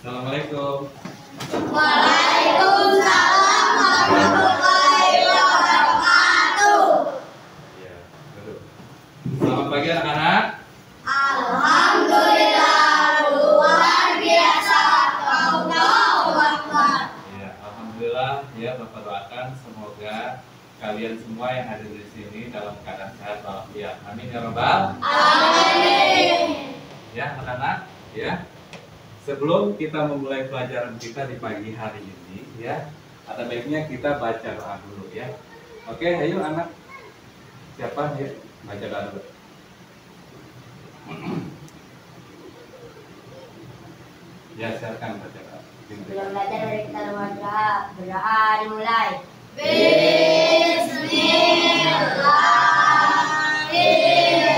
Assalamualaikum. Waalaikumsalam warahmatullahi wabarakatuh. Ya, duduk. Selamat pagi anak-anak. Alhamdulillah luar biasa. Allahu Akbar. Ya, alhamdulillah ya Bapak doakan semoga kalian semua yang hadir di sini dalam keadaan sehat walafiat. Amin ya rabbal. Amin. Ya, anak-anak, ya. Sebelum kita memulai pelajaran kita di pagi hari ini, ya, ada baiknya kita baca doa dulu, ya. Oke, ayo anak. Siapa ya? Baca doa dulu. Ya, silakan baca doa. Sebelum belajar dari kita berdoa dimulai. Bismillahirrahmanirrahim.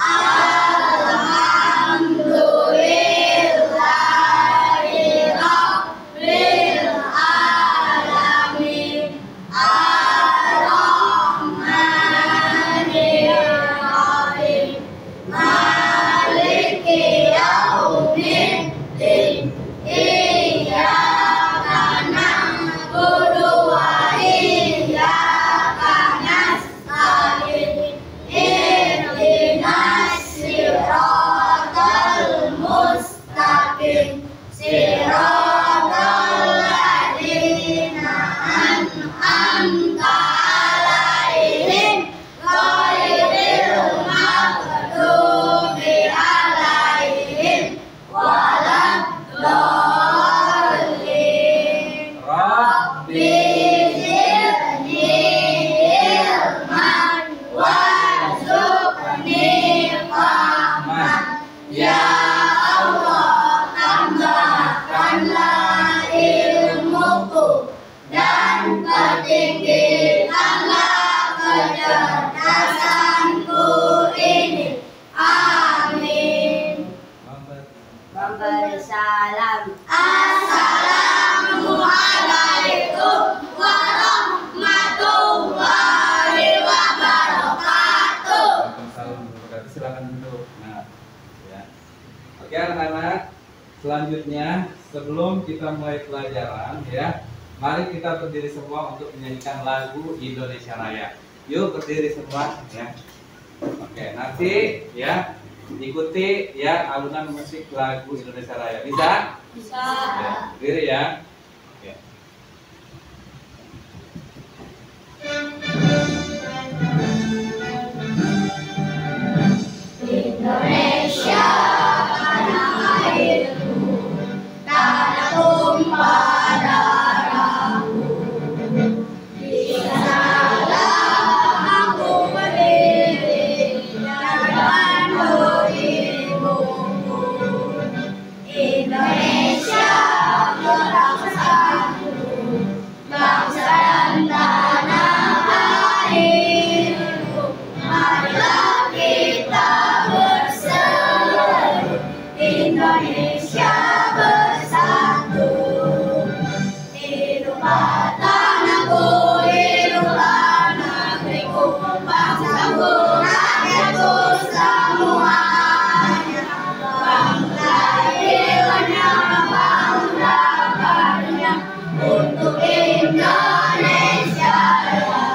Alhamdulillahi rabbil alamin. Ar-Rahmanirrahim. Maliki yaumiddin. Iyyaka na'budu wa iyyaka nasta'in. Ihdinas siratal mustaqim. Siratal ladzina an'amta 'alaihim ghairil maghdubi 'alaihim waladdallin. Rabbi zidni ilman warzuqni fahman. Ya Allah, tambahkanlah ilmuku dan pertinggikanlah kecerdasanku ini. Amin. Memberi salam. Assalamualaikum warahmatullahi wabarakatuh. Waalaikumsalam warahmatullahi wabarakatuh. Silakan duduk. Nah, ya. Oke anak-anak, selanjutnya sebelum kita mulai pelajaran, ya, mari kita berdiri semua untuk menyanyikan lagu Indonesia Raya. Yuk berdiri semua, ya. Oke, nanti ya ikuti ya alunan musik lagu Indonesia Raya. Bisa? Bisa. Ya, berdiri ya. Oke. Indonesia tanah airku, tanah tumpah darahku. Di sanalah aku berdiri dan beribuku. Indonesia bangsaku, bangsa dan tanah airku. Marilah kita bersatu, Indonesia bersatu. Hiduplah tanahku, hiduplah negeriku, bangsaku, rakyatku semuanya. Bangsa jiwanya, bangsa karunia untuk Indonesia Raya.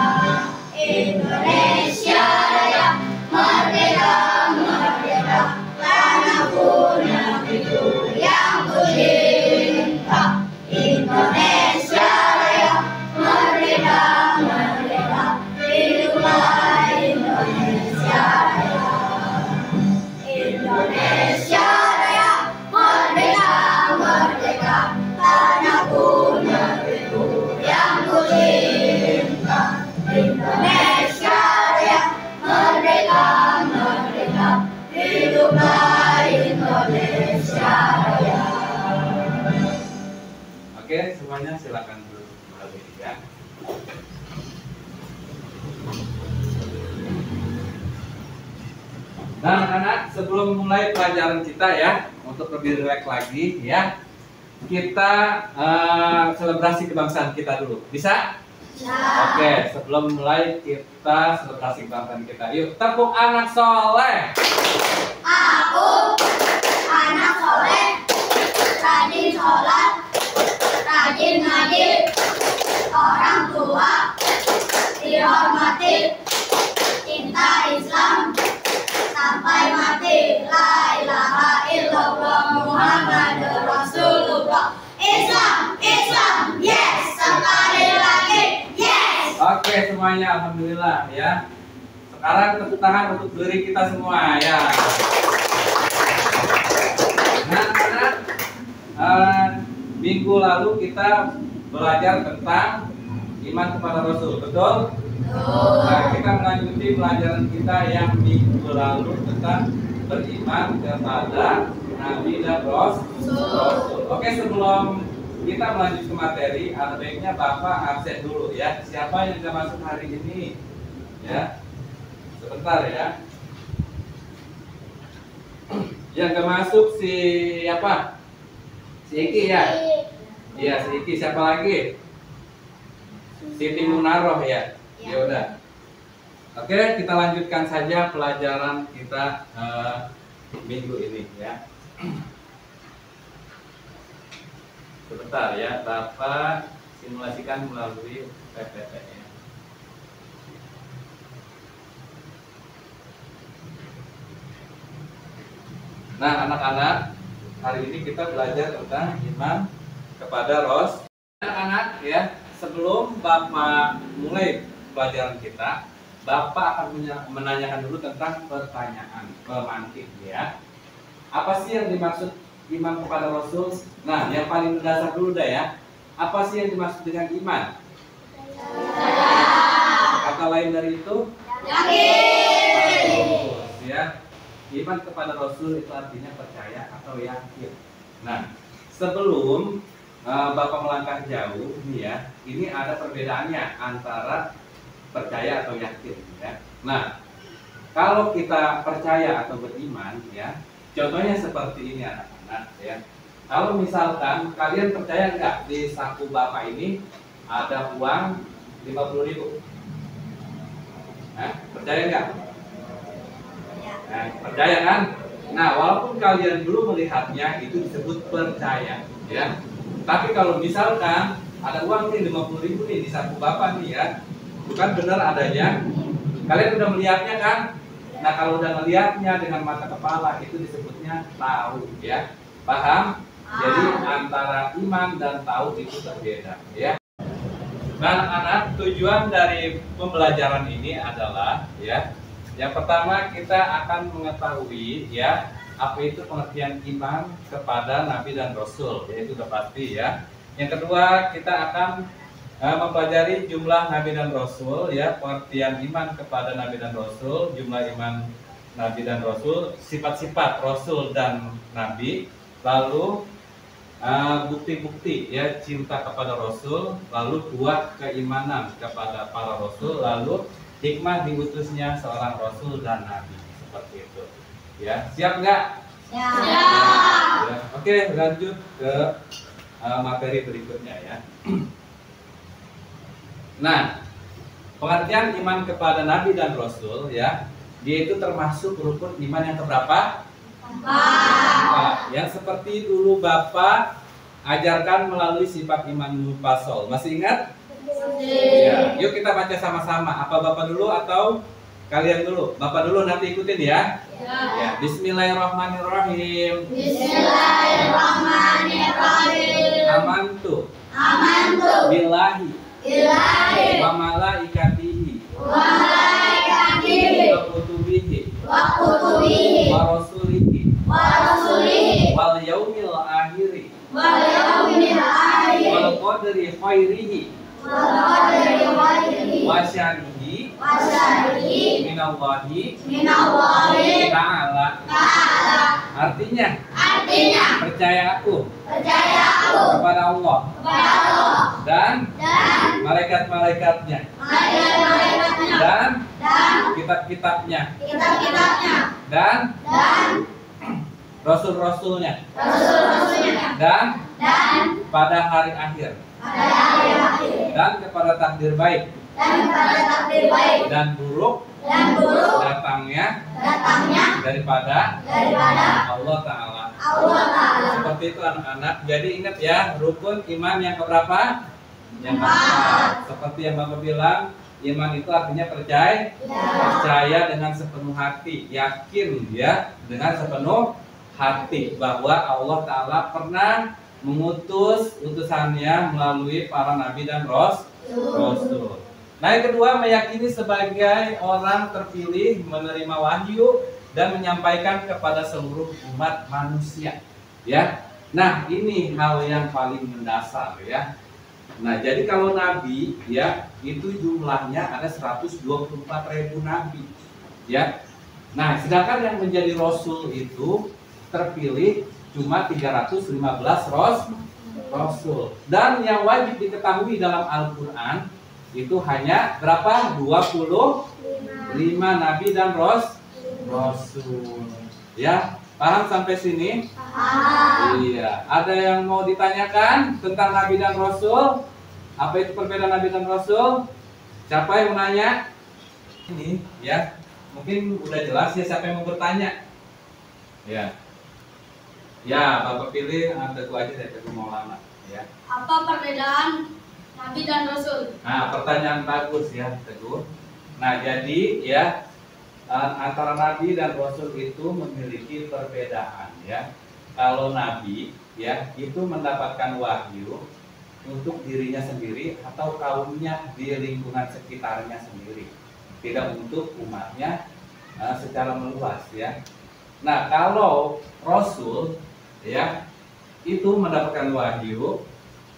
Indonesia Raya, merdeka, merdeka, tanahku, negeriku yang ku cinta. Indonesia Raya, merdeka, merdeka, hiduplah Indonesia Raya. Indonesia Raya, merdeka, merdeka, tanahku, negeriku yang ku cinta. Indonesia Raya, merdeka, merdeka, hiduplah Indonesia Raya. Oke, semuanya silakan duduk kembali ya. Nah, anak-anak, sebelum mulai pelajaran kita ya, untuk lebih rileks lagi ya, kita selebrasi kebangsaan kita dulu. Bisa? Oke, sebelum mulai kita selebrasi kebanggaan kita. Yuk, tepuk anak soleh. Aku anak soleh, rajin sholat, rajin ngaji, orang tua dihormati, cinta Islam sampai mati. La ilaha illallah Muhammadur Rasulullah. Islam, Islam, yes. Sekali lagi, yes. Oke, semuanya alhamdulillah ya. Sekarang tepuk tangan untuk diri kita semua ya. Nah, minggu lalu kita belajar tentang iman kepada Rasul, betul? Nah, kita melanjuti pelajaran kita yang minggu lalu tentang beriman kepada Nabi dan Rasul. Oke, sebelum kita melanjut ke materi, ada baiknya Bapak absen dulu ya. Siapa yang tidak masuk hari ini? Ya, sebentar ya. Yang gak masuk si apa? Si Iki ya? Iya, si Iki. Siapa lagi? Siti Munaroh ya? Ya udah. Oke, kita lanjutkan saja pelajaran kita minggu ini ya. Sebentar ya, Bapak simulasikan melalui PPT ya. Nah, anak-anak, hari ini kita belajar tentang iman kepada Rasul. Anak-anak ya, sebelum Bapak mulai pelajaran kita, Bapak akan menanyakan dulu tentang pertanyaan pemantik ya. Apa sih yang dimaksud iman kepada Rasul? Nah, yang paling mendasar dulu dah ya. Apa sih yang dimaksud dengan iman? Kata lain dari itu? Bagus ya. Iman kepada Rasul itu artinya percaya atau yakin. Nah, sebelum Bapak melangkah jauh nih ya, ini ada perbedaannya antara percaya atau yakin ya. Nah, kalau kita percaya atau beriman ya, contohnya seperti ini anak-anak ya. Kalau misalkan kalian percaya nggak di saku Bapak ini ada uang 50.000? Percaya nggak? Percaya kan? Nah, walaupun kalian belum melihatnya, itu disebut percaya ya. Tapi kalau misalkan ada uang nih 50.000 nih di saku Bapak nih ya, bukan benar adanya, kalian udah melihatnya kan? Nah, kalau udah melihatnya dengan mata kepala, itu disebutnya tahu ya. Paham? Jadi antara iman dan tahu itu berbeda ya. Nah, anak-anak, tujuan dari pembelajaran ini adalah ya, yang pertama kita akan mengetahui ya, apa itu pengertian iman kepada Nabi dan Rasul, yaitu udah pasti ya. Yang kedua, kita akan mempelajari jumlah Nabi dan Rasul ya, pengertian iman kepada Nabi dan Rasul, jumlah iman Nabi dan Rasul, sifat-sifat Rasul dan Nabi, lalu bukti-bukti ya cinta kepada Rasul, lalu kuat keimanan kepada para Rasul, lalu hikmah diutusnya seorang Rasul dan Nabi, seperti itu ya. Siap nggak? Siap. Ya. Oke, lanjut ke materi berikutnya ya. Nah, pengertian iman kepada Nabi dan Rasul ya, dia itu termasuk rukun iman yang keberapa? 4. Yang seperti dulu Bapak ajarkan melalui sifat iman mufasol. Masih ingat? Ya. Yuk kita baca sama-sama. Apa Bapak dulu atau kalian dulu? Bapak dulu, nanti ikutin ya. Ya. Bismillahirrahmanirrahim. Bismillahirrahmanirrahim. Amantu billahi wa malaikatihi Wa malaikatihi wa kutubihi wa kutubihi wa rasulihi wa rasulihi wal yaumil akhiri wal yaumil akhir wal qadri khairihi wal qadri khairihi wa syarrihi wa syarrihi minallahi minallahi ta'ala. Artinya percaya aku kepada Allah dan malaikat-malaikatnya dan kitab-kitabnya dan rasul-rasulnya dan pada hari akhir. dan kepada takdir baik dan buruk datangnya daripada Allah Ta'ala. Seperti itu anak-anak. Jadi ingat ya, rukun iman yang keberapa? Yang keempat. Seperti yang Bapak bilang, iman itu artinya percaya dengan sepenuh hati, yakin ya dengan sepenuh hati bahwa Allah Ta'ala pernah mengutus utusannya melalui para nabi dan rasul. Nah, yang kedua, meyakini sebagai orang terpilih menerima wahyu dan menyampaikan kepada seluruh umat manusia. Ya, nah ini hal yang paling mendasar ya. Nah, jadi kalau nabi ya itu jumlahnya ada 124.000 nabi. Ya, nah sedangkan yang menjadi rasul itu terpilih cuma 315 rasul. Dan yang wajib diketahui dalam Al-Quran itu hanya berapa? 25 nabi dan rasul. Ya, paham sampai sini? Iya. Ada yang mau ditanyakan tentang nabi dan rasul? Apa itu perbedaan nabi dan rasul? Siapa yang mau nanya? Ini ya. Mungkin udah jelas ya, siapa yang mau bertanya? Ya. Ya, Bapak pilih Teguh aja deh, Teguh Maulana ya. Apa perbedaan nabi dan rasul? Nah, pertanyaan bagus ya, Teguh. Nah, jadi ya antara nabi dan rasul itu memiliki perbedaan ya. Kalau nabi ya itu mendapatkan wahyu untuk dirinya sendiri atau kaumnya di lingkungan sekitarnya sendiri, tidak untuk umatnya secara meluas ya. Nah, kalau rasul ya itu mendapatkan wahyu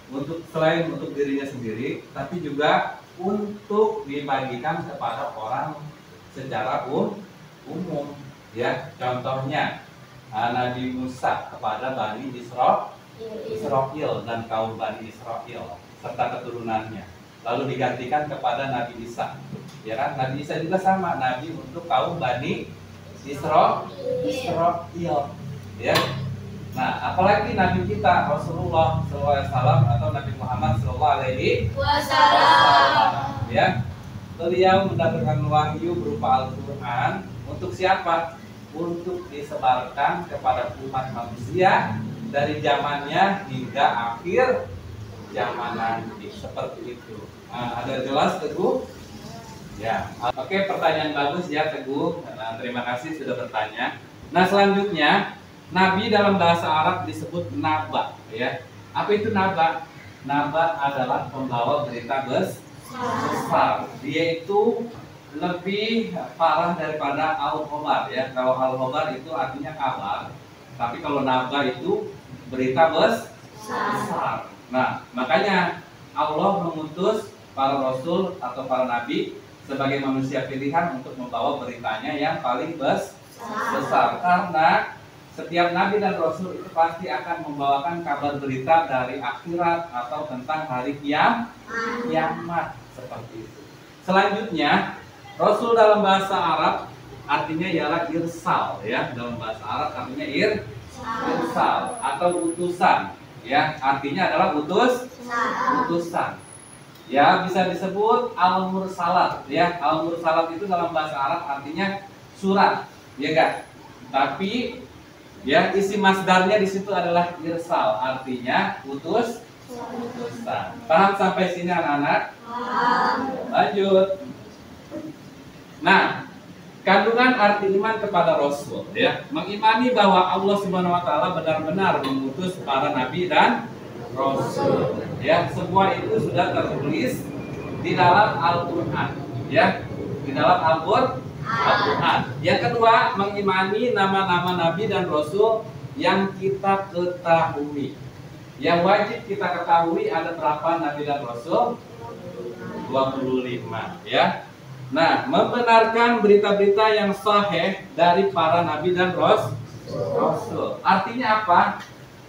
untuk selain untuk dirinya sendiri, tapi juga untuk dibagikan kepada orang secara umum ya. Contohnya Nabi Musa kepada Bani Israel dan kaum Bani Israel serta keturunannya, lalu digantikan kepada Nabi Isa ya kan. Nabi Isa juga sama, nabi untuk kaum Bani Israel ya. Nah, apalagi nabi kita Rasulullah SAW atau Nabi Muhammad SAW ya, beliau mendapatkan wahyu berupa Al-Quran untuk siapa? Untuk disebarkan kepada umat manusia dari zamannya hingga akhir zaman nanti, seperti itu. Nah, ada jelas Teguh? Ya, oke, pertanyaan bagus ya Teguh. Nah, terima kasih sudah bertanya. Nah, selanjutnya nabi dalam bahasa Arab disebut naba ya. Apa itu naba? Naba adalah pembawa berita besar. Dia itu lebih parah daripada al-khobar ya. Kalau al-khobar itu artinya kabar, tapi kalau naba itu berita besar. Nah, makanya Allah mengutus para rasul atau para nabi sebagai manusia pilihan untuk membawa beritanya yang paling besar. Karena setiap nabi dan rasul itu pasti akan membawakan kabar berita dari akhirat atau tentang hari kiamat, seperti itu. Selanjutnya, rasul dalam bahasa Arab artinya ialah irsal ya. Dalam bahasa Arab artinya irsal atau utusan ya. Artinya adalah utusan. Ya, bisa disebut al-mursalat ya. Al-mursalat itu dalam bahasa Arab artinya surat, ya enggak? Tapi ya isi masdarnya di situ adalah irsal, artinya utusan. Paham sampai sini anak-anak? Lanjut. Nah, kandungan arti iman kepada Rasul ya, mengimani bahwa Allah Subhanahu wa taala benar-benar mengutus para nabi dan rasul. Ya, semua itu sudah tertulis di dalam Al-Qur'an ya, di dalam Al-Qur'an. Yang kedua, mengimani nama-nama nabi dan rasul yang kita ketahui. Yang wajib kita ketahui ada berapa nabi dan rasul? 25 ya. Nah, membenarkan berita-berita yang sahih dari para nabi dan rasul. Artinya apa?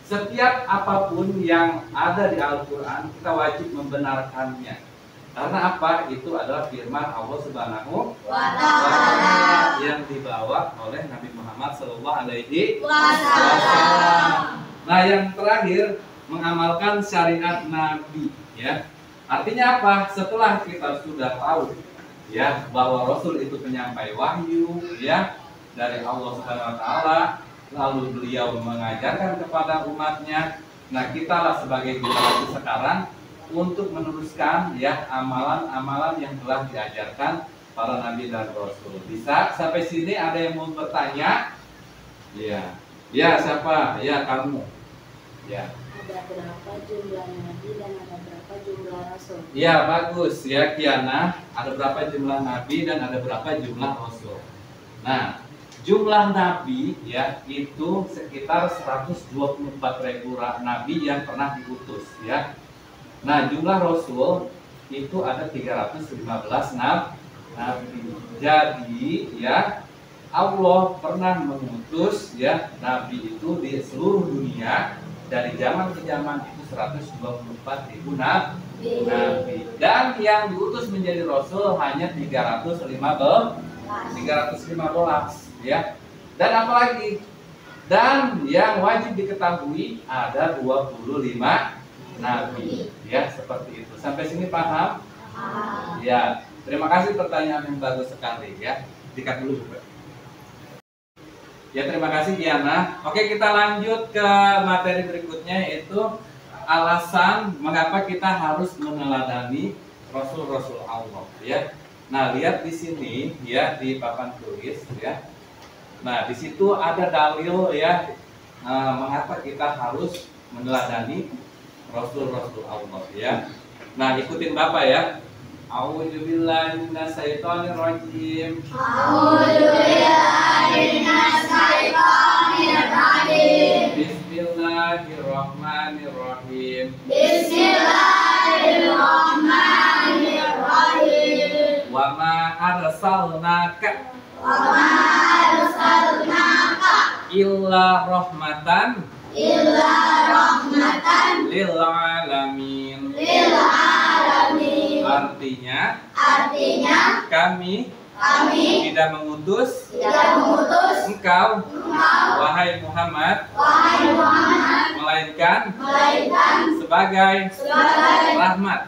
Setiap apapun yang ada di Al-Quran kita wajib membenarkannya. Karena apa? Itu adalah firman Allah Subhanahu wa Ta'ala yang dibawa oleh Nabi Muhammad SAW. Nah, yang terakhir, mengamalkan syariat Nabi ya. Artinya apa? Setelah kita sudah tahu ya bahwa Rasul itu penyampai wahyu ya dari Allah Subhanahu wa taala, lalu beliau mengajarkan kepada umatnya. Nah, kitalah sebagai generasi sekarang untuk meneruskan ya amalan-amalan yang telah diajarkan para nabi dan rasul. Bisa sampai sini ada yang mau bertanya? Ya. Ya, siapa? Ya, kamu. Ya. Ada berapa jumlah nabi dan ada berapa jumlah rasul? Ya, bagus ya Kiana. Ada berapa jumlah nabi dan ada berapa jumlah rasul? Nah, jumlah nabi ya itu sekitar 124.000 nabi yang pernah diutus ya. Nah, jumlah rasul itu ada 315 nabi. Jadi ya Allah pernah mengutus ya nabi itu di seluruh dunia dari zaman ke zaman itu 124.000 nabi. Dan yang diutus menjadi rasul hanya 315 ya. Dan apalagi? Dan yang wajib diketahui ada 25 nabi ya, seperti itu. Sampai sini paham? Ya. Terima kasih, pertanyaan yang bagus sekali ya. Dikat dulu juga. Ya, terima kasih Diana. Oke, kita lanjut ke materi berikutnya, yaitu alasan mengapa kita harus meneladani Rasul-Rasul Allah ya. Nah, lihat di sini ya di papan tulis ya. Nah, di situ ada dalil ya mengapa kita harus meneladani Rasul-Rasul Allah ya. Nah, ikutin Bapak ya. A'udzubillahi minasyaitonirrajim. A'udzubillahi minasyaitonirrajim. Bismillahirrahmanirrahim. Bismillahirrahmanirrahim. Wa ma arsalnaka illa rahmatan lil alamin. Artinya kami tidak mengutus engkau wahai Muhammad melainkan sebagai rahmat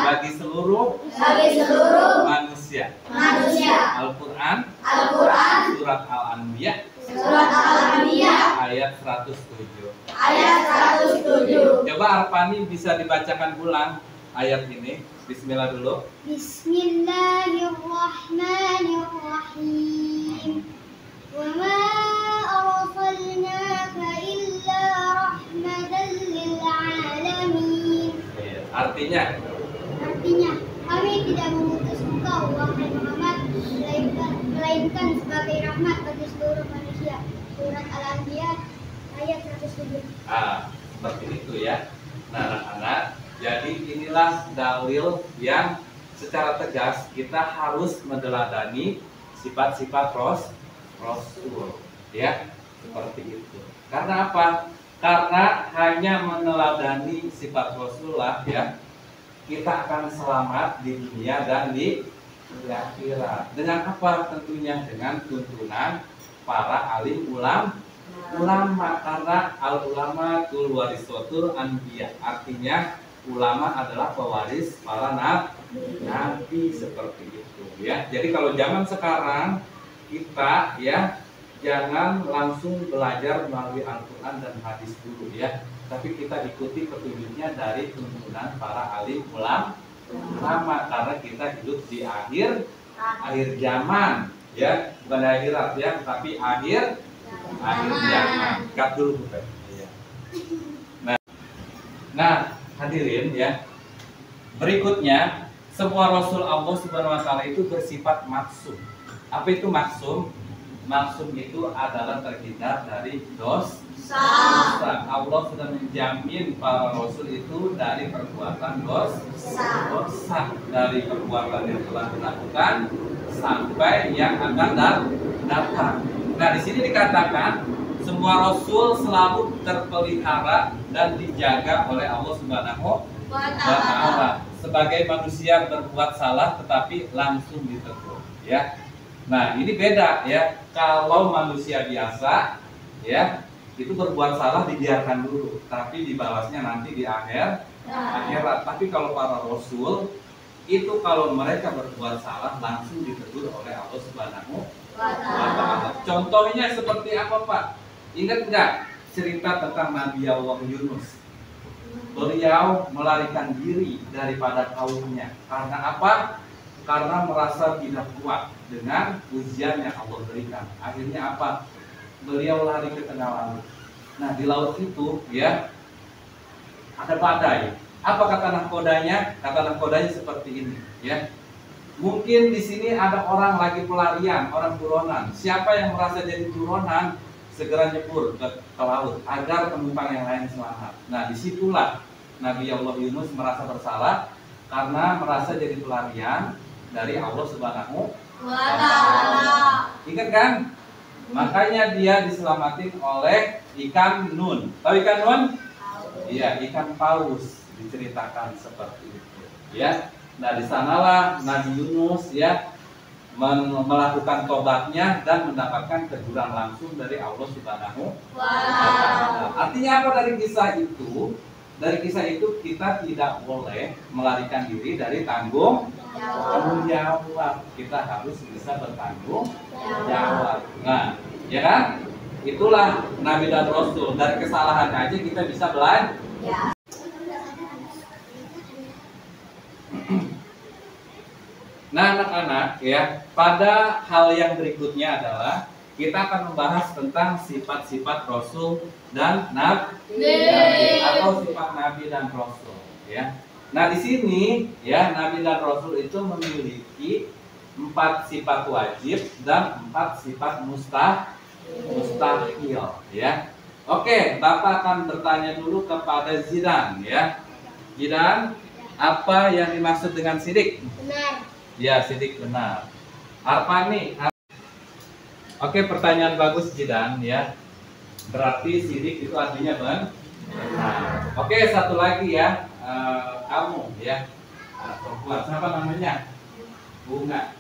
bagi seluruh manusia. Al-Quran surat Al-Anbiya ayat 107. Coba Arpani bisa dibacakan ulang ayat ini. Bismillah dulu. Bismillahirrahmanirrahim. Wa ma arsalnaka illa rahmatan lil alamin. Artinya kami tidak mengutus engkau wahai Muhammad melainkan sebagai rahmat bagi seluruh manusia. Surat Al-Anbiya ayat 107. Seperti itu ya. Nah, anak-anak, jadi inilah dalil yang secara tegas kita harus meneladani sifat-sifat Rasul ya, seperti itu. Karena apa? Karena hanya meneladani sifat Rasulullah ya, kita akan selamat di dunia dan di akhirat. Dengan apa? Tentunya dengan tuntunan para alim ulama. Karena al-ulama tul warisatul anbiya, artinya ulama adalah pewaris para nabi, seperti itu ya. Jadi kalau zaman sekarang kita ya jangan langsung belajar melalui Al-Quran dan hadis dulu ya, tapi kita ikuti petunjuknya dari tuntunan para alim ulama, karena kita hidup di akhir zaman ya, bukan akhirat ya, tapi akhir zaman. Cut dulu bukan ya. Nah hadirin ya, berikutnya semua Rasul Allah Subhanahu wa taala itu bersifat maksum. Apa itu maksum? Maksum itu adalah terhindar dari dosa. Allah sudah menjamin para rasul itu dari perbuatan dosa, dari perbuatan yang telah dilakukan sampai yang akan datang. Nah, di sini dikatakan semua rasul selalu terpelihara dan dijaga oleh Allah Subhanahu wa taala. Sebagai manusia berbuat salah tetapi langsung ditegur ya. Nah, ini beda ya. Kalau manusia biasa ya, itu berbuat salah dibiarkan dulu, tapi dibalasnya nanti di akhir akhirat. Tapi kalau para rasul itu kalau mereka berbuat salah langsung ditegur oleh Allah Subhanahu wa Ta'ala. Contohnya seperti apa, Pak? Ingat nggak cerita tentang Nabi Allah Yunus? Beliau melarikan diri daripada kaumnya. Karena apa? Karena merasa tidak kuat dengan ujian yang Allah berikan. Akhirnya apa? Beliau lari ke tengah laut. Nah, di laut itu ya ada badai. Apa kata nahkodanya? Kata nahkodanya seperti ini, ya. Mungkin di sini ada orang lagi pelarian, orang buronan. Siapa yang merasa jadi buronan, segera nyebur ke laut agar penumpang yang lain selamat. Nah, disitulah Nabi Allah Yunus merasa bersalah karena merasa jadi pelarian dari Allah Subhanahu wa Ta'ala. Ingat kan? Makanya dia diselamatin oleh ikan nun. Tahu ikan nun? Iya, ikan paus diceritakan seperti itu. Ya. Nah, di sanalah Nabi Yunus ya melakukan tobatnya dan mendapatkan teguran langsung dari Allah Subhanahu wa Ta'ala. Artinya apa dari kisah itu? Dari kisah itu kita tidak boleh melarikan diri dari tanggung jawab. Kita harus bisa bertanggung jawab. Nah, ya kan? Itulah Nabi dan Rasul. Dari kesalahan aja kita bisa belajar. Nah, anak-anak ya, pada hal yang berikutnya adalah kita akan membahas tentang sifat-sifat Rasul dan Nabi atau sifat Nabi dan Rasul ya. Nah, di sini ya Nabi dan Rasul itu memiliki 4 sifat wajib dan 4 sifat mustahil ya. Oke, Bapak akan bertanya dulu kepada Zidan ya. Zidan, apa yang dimaksud dengan sidik? Benar. Ya, sidik benar. Arpani. Oke, pertanyaan bagus Jidan ya. Berarti sidik itu artinya benar. Oke, satu lagi ya. Kamu ya. Perempuan siapa namanya? Bunga.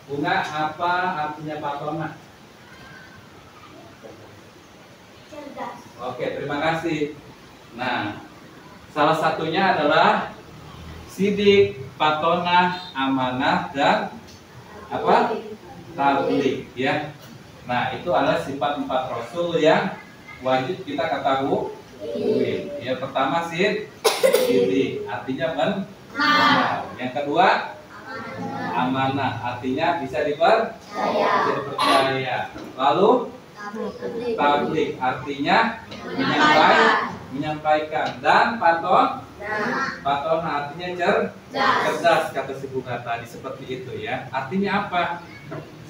Bunga apa artinya patona? Cerdas. Oke, terima kasih. Nah, salah satunya adalah sidik, patona, amanah, dan apa? Tabligh ya. Nah, itu adalah sifat 4 Rasul yang wajib kita ketahui. Yang pertama sidik, artinya benar. Yang kedua amanah, artinya bisa dipercaya. Lalu tabligh, artinya menyampaikan. Dan patona artinya cerdas, kata si Bunga tadi seperti itu ya. Artinya apa?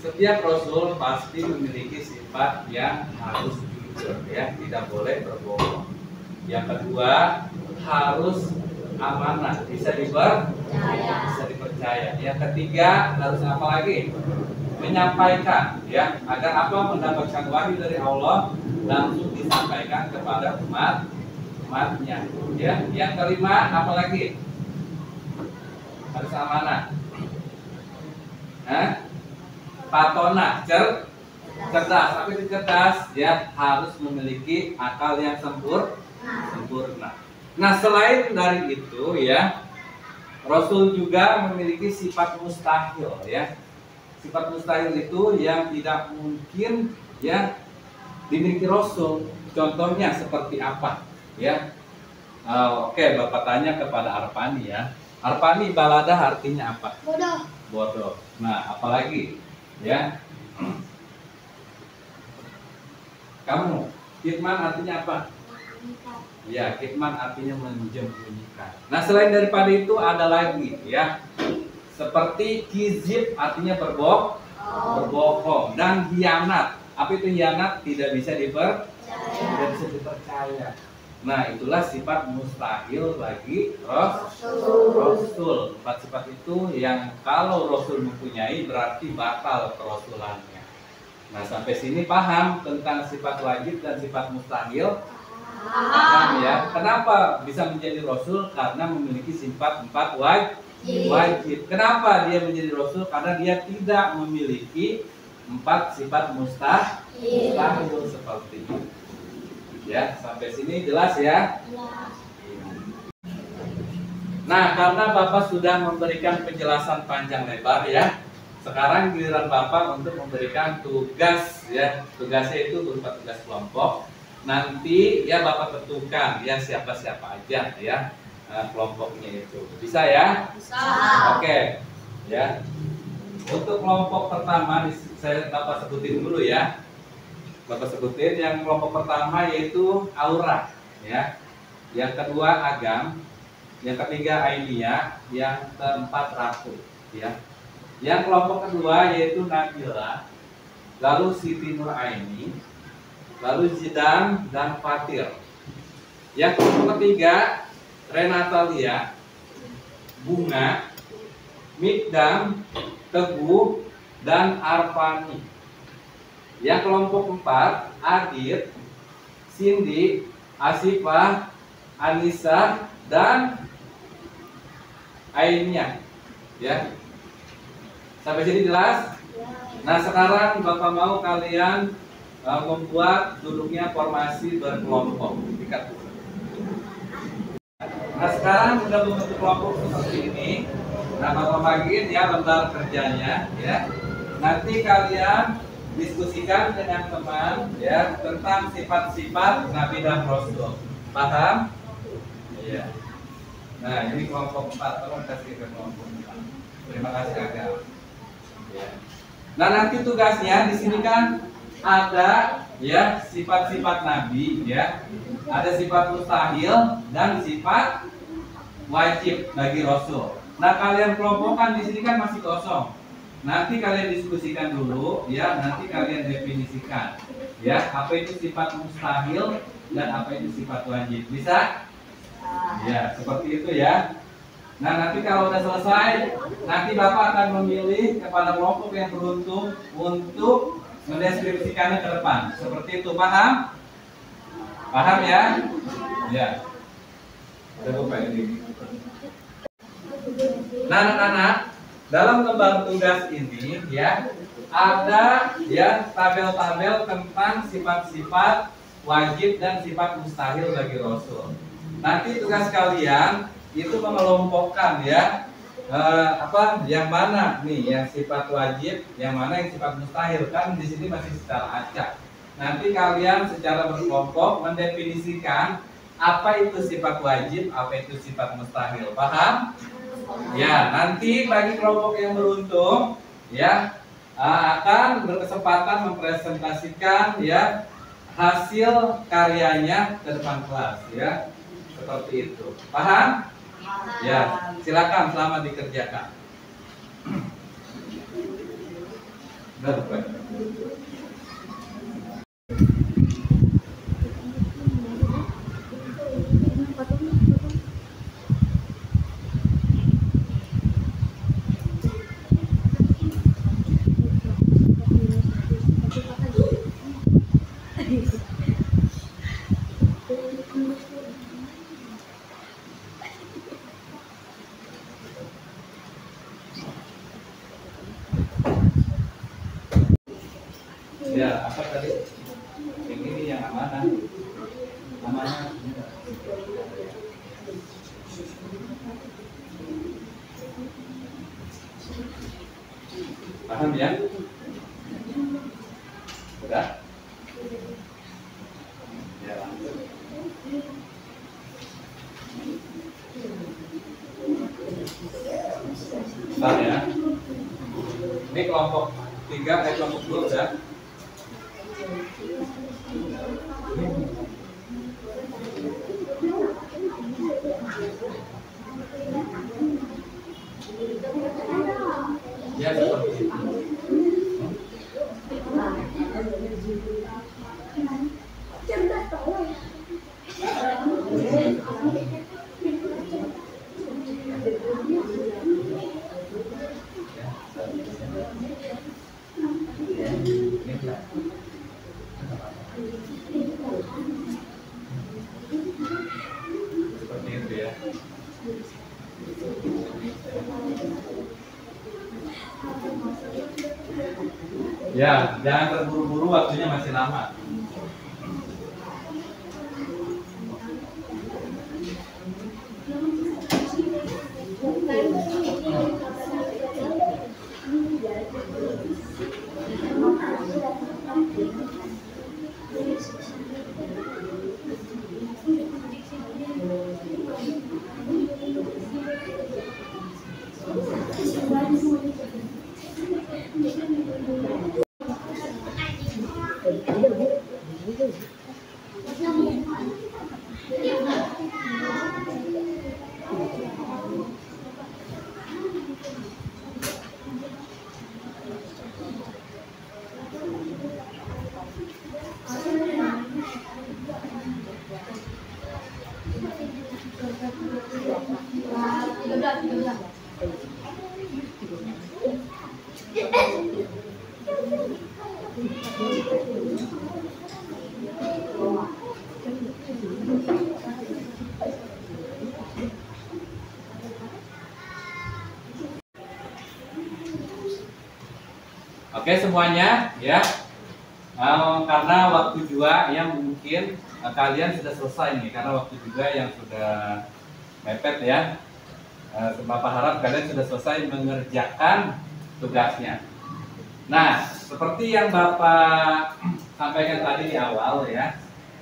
Setiap Rasul pasti memiliki sifat yang harus jujur ya, tidak boleh berbohong. Yang kedua harus amanah, bisa dipercaya. Yang ketiga harus apa lagi? Menyampaikan ya, agar apa? Mendapatkan wahyu dari Allah langsung disampaikan kepada umatnya ya. Yang kelima apa lagi? Harus amanah. Patona, cerdas. Apa itu cerdas? Ya, harus memiliki akal yang sempurna. Nah, selain dari itu ya, Rasul juga memiliki sifat mustahil ya. Sifat mustahil itu yang tidak mungkin ya dimiliki Rasul. Contohnya seperti apa? Ya. Oke, Bapak tanya kepada Arpani ya. Arpani, baladah artinya apa? Bodoh. Nah, apalagi? Ya. Kamu, kitman artinya apa? Ya, kitman artinya menyembunyikan. Nah, selain daripada itu ada lagi ya. Seperti kizib artinya berbohong dan hianat. Apa itu hianat? Tidak bisa dipercaya. Nah, itulah sifat mustahil bagi Rasul. 4 sifat itu yang kalau Rasul mempunyai berarti batal kerasulannya. Nah, sampai sini paham tentang sifat wajib dan sifat mustahil? Paham ya. Kenapa bisa menjadi Rasul? Karena memiliki sifat 4 wajib. Kenapa dia menjadi Rasul? Karena dia tidak memiliki 4 sifat mustahil seperti itu. Ya, sampai sini jelas ya? Nah, karena Bapak sudah memberikan penjelasan panjang lebar ya, sekarang giliran Bapak untuk memberikan tugas ya. Tugasnya itu berupa tugas kelompok. Nanti ya Bapak tentukan ya siapa-siapa aja ya kelompoknya itu. Bisa ya? Bisa. Oke. Ya. Untuk kelompok pertama Bapak sebutin dulu ya. Bapak sebutin yang kelompok pertama yaitu Aura ya. Yang kedua Agam, yang ketiga Ainia, yang keempat Ratu ya. Yang kelompok kedua yaitu Nabila, lalu Siti Nuraini, lalu Zidane dan Fatir. Yang kelompok ketiga Renata Lia, Bunga, Mikdam, Teguh, dan Arfani. Yang kelompok empat Adit, Cindy, Asifah, Anissa, dan Ainia ya. Sampai sini jelas? Nah, sekarang Bapak mau kalian membuat duduknya formasi berkelompok. Nah, sekarang sudah membentuk kelompok seperti ini. Nah, Bapak bagiin ya lembar kerjanya ya. Nanti kalian diskusikan dengan teman ya tentang sifat-sifat Nabi dan Rasul. Paham? Iya. Nah, ini kelompok 4. Tolong kasih ke kelompok 4. Terima kasih Agam. Ya. Nah, nanti tugasnya di sini kan ada ya sifat-sifat Nabi ya. Ada sifat mustahil dan sifat wajib bagi Rasul. Nah, kalian kelompokkan di sini kan masih kosong. Nanti kalian diskusikan dulu ya, nanti kalian definisikan ya, apa itu sifat mustahil dan apa itu sifat wajib. Bisa? Ya, seperti itu ya. Nah, nanti kalau udah selesai, nanti Bapak akan memilih kepada kelompok yang beruntung untuk mendeskripsikannya ke depan. Seperti itu, paham? Paham ya? Ya. Ada lupa ini. Nah, anak-anak, dalam lembar tugas ini ya ada ya tabel-tabel tentang sifat-sifat wajib dan sifat mustahil bagi Rasul. Nanti tugas kalian itu mengelompokkan ya yang mana nih yang sifat wajib, yang mana yang sifat mustahil. Kan di sini masih secara acak. Nanti kalian secara berkelompok mendefinisikan apa itu sifat wajib, apa itu sifat mustahil. Paham? Ya, nanti bagi kelompok yang beruntung ya akan berkesempatan mempresentasikan ya hasil karyanya ke depan kelas ya. Seperti itu. Paham? Ya, silakan selamat dikerjakan. Ya, apa tadi? Yang ini yang amanah. Amanah. Paham ya? Sudah? Ya, lanjut. Bentar ya. Ini kelompok 3, kelompok 2 udah. Ya, seperti itu. Seperti itu ya. Ya, jangan terburu-buru, waktunya masih lama. Oke semuanya ya. Karena waktu juga yang mungkin kalian sudah selesai nih, karena waktu juga yang sudah mepet ya. Bapak harap kalian sudah selesai mengerjakan tugasnya. Nah, seperti yang Bapak sampaikan tadi di awal ya,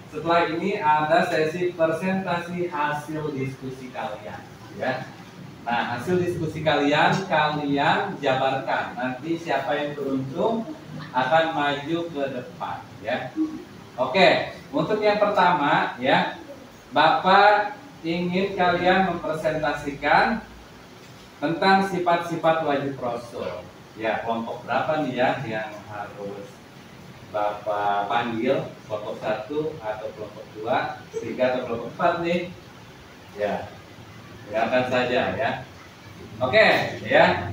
setelah ini ada sesi presentasi hasil diskusi kalian ya. Nah, hasil diskusi kalian jabarkan. Nanti siapa yang beruntung akan maju ke depan ya. Oke, untuk yang pertama ya, Bapak ingin kalian mempresentasikan tentang sifat-sifat wajib Rasul. Ya, kelompok berapa nih ya yang harus Bapak panggil? Kelompok 1 atau kelompok 2, 3 atau kelompok 4 nih? Ya, silakan saja ya. Oke, ya.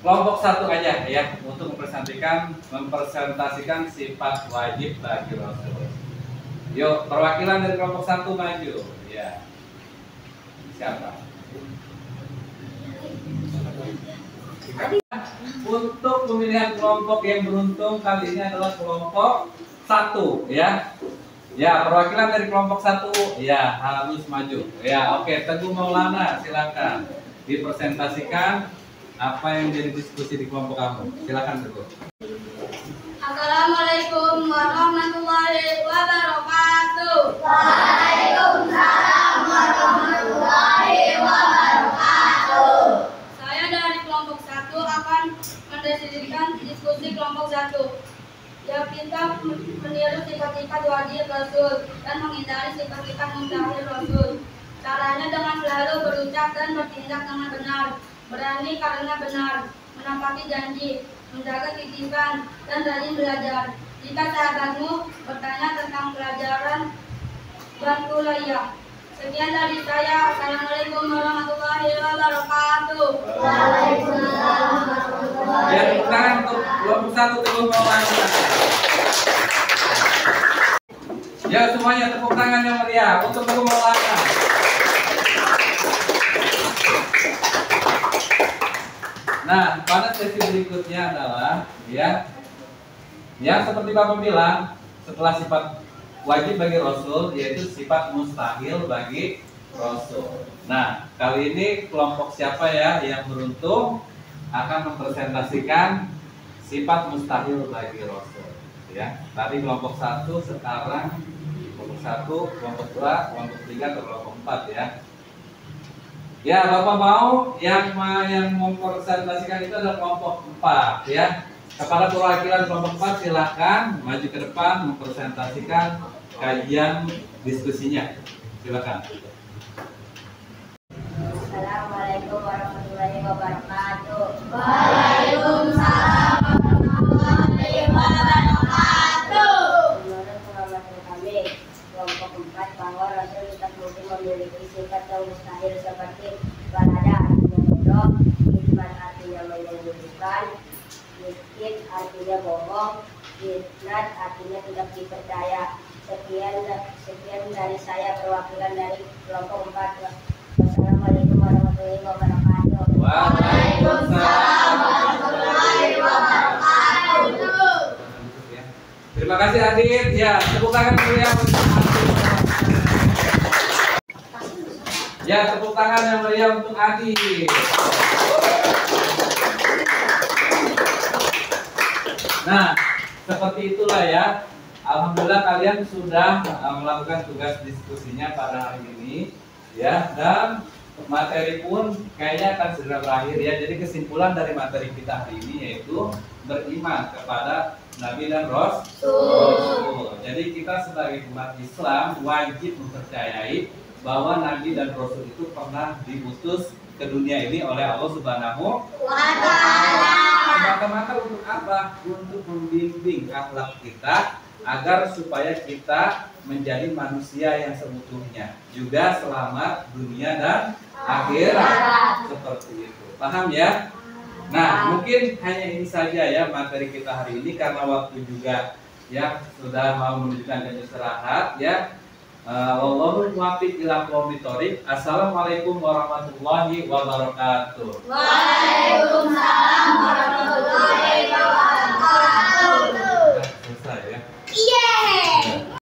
Kelompok 1 aja ya untuk mempresentasikan sifat wajib bagi Rasul. Yuk, perwakilan dari kelompok 1 maju. Ya. Siapa? Untuk pemilihan kelompok yang beruntung kali ini adalah kelompok 1 ya. Ya, perwakilan dari kelompok 1 ya harus maju. Ya, oke, Teguh Maulana silakan dipresentasikan apa yang jadi diskusi di kelompok kamu. Silakan Teguh. Assalamualaikum warahmatullahi wabarakatuh. Waalaikumsalam warahmatullahi wabarakatuh. Saya dari kelompok 1 akan mendeskripsikan diskusi kelompok 1. Ya, kita meniru sifat-sifat wajib Rasul dan menghindari sifat-sifat mustahil Rasul. Caranya dengan selalu berucap dan bertindak dengan benar, berani karena benar, menepati janji, menjaga titipan, dan rajin belajar. Jika sahabatmu bertanya tentang pelajaran, bantulah ya. Sekian dari saya. Assalamualaikum warahmatullahi wabarakatuh. Waalaikumsalam warahmatullahi Ya, tepuk tangan untuk kelompok 1 Teguh Maulana. Ya, semuanya tepuk tangan yang meriah untuk Teguh Maulana. Nah, pada sesi berikutnya adalah ya, yang seperti Bapak bilang, setelah sifat wajib bagi Rasul yaitu sifat mustahil bagi Rasul. Nah, kali ini kelompok siapa ya yang beruntung akan mempresentasikan sifat mustahil bagi Rasul ya. Tadi kelompok 1, sekarang kelompok 1, kelompok 2, kelompok 3 atau kelompok 4 ya. Ya, Bapak mau yang mempresentasikan itu adalah kelompok 4 ya. Kepala perwakilan kelompok 4 silakan maju ke depan mempresentasikan kajian diskusinya. Silakan. Assalamualaikum warahmatullahi wabarakatuh. Waalaikumsalam warahmatullahi wabarakatuh. Menurut pengamatan kami, kelompok 4 bahwa Rasul tidak mungkin memiliki sifat yang mustahil seperti berada artinya bodoh, iman artinya menyembunyikan, miskin artinya bohong, fitnah artinya tidak dipercaya. Sekian dari saya perwakilan dari kelompok 4. Wassalamualaikum warahmatullahi wabarakatuh. Waalaikumsalam warahmatullahi wabarakatuh. Terima kasih Adit. Ya, tepuk tangan meriah untuk Adit. Ya, tepuk tangan yang meriah untuk Adit. Nah, seperti itulah ya. Alhamdulillah kalian sudah melakukan tugas diskusinya pada hari ini ya, dan materi pun kayaknya akan segera berakhir ya. Jadi kesimpulan dari materi kita hari ini yaitu beriman kepada Nabi dan Rasul. Jadi kita sebagai umat Islam wajib mempercayai bahwa Nabi dan Rasul itu pernah diutus ke dunia ini oleh Allah Subhanahu wa Ta'ala. Semata-mata untuk apa? Untuk membimbing akhlak kita agar supaya kita menjadi manusia yang seutuhnya, juga selamat dunia dan akhirat. Seperti itu. Paham ya? Nah, mungkin hanya ini saja ya materi kita hari ini karena waktu juga ya sudah mau menunjukkan jam istirahat ya. Wallahu muwaffiq ila aqwamit thoriq. Assalamualaikum warahmatullahi wabarakatuh. Waalaikumsalam warahmatullahi wabarakatuh.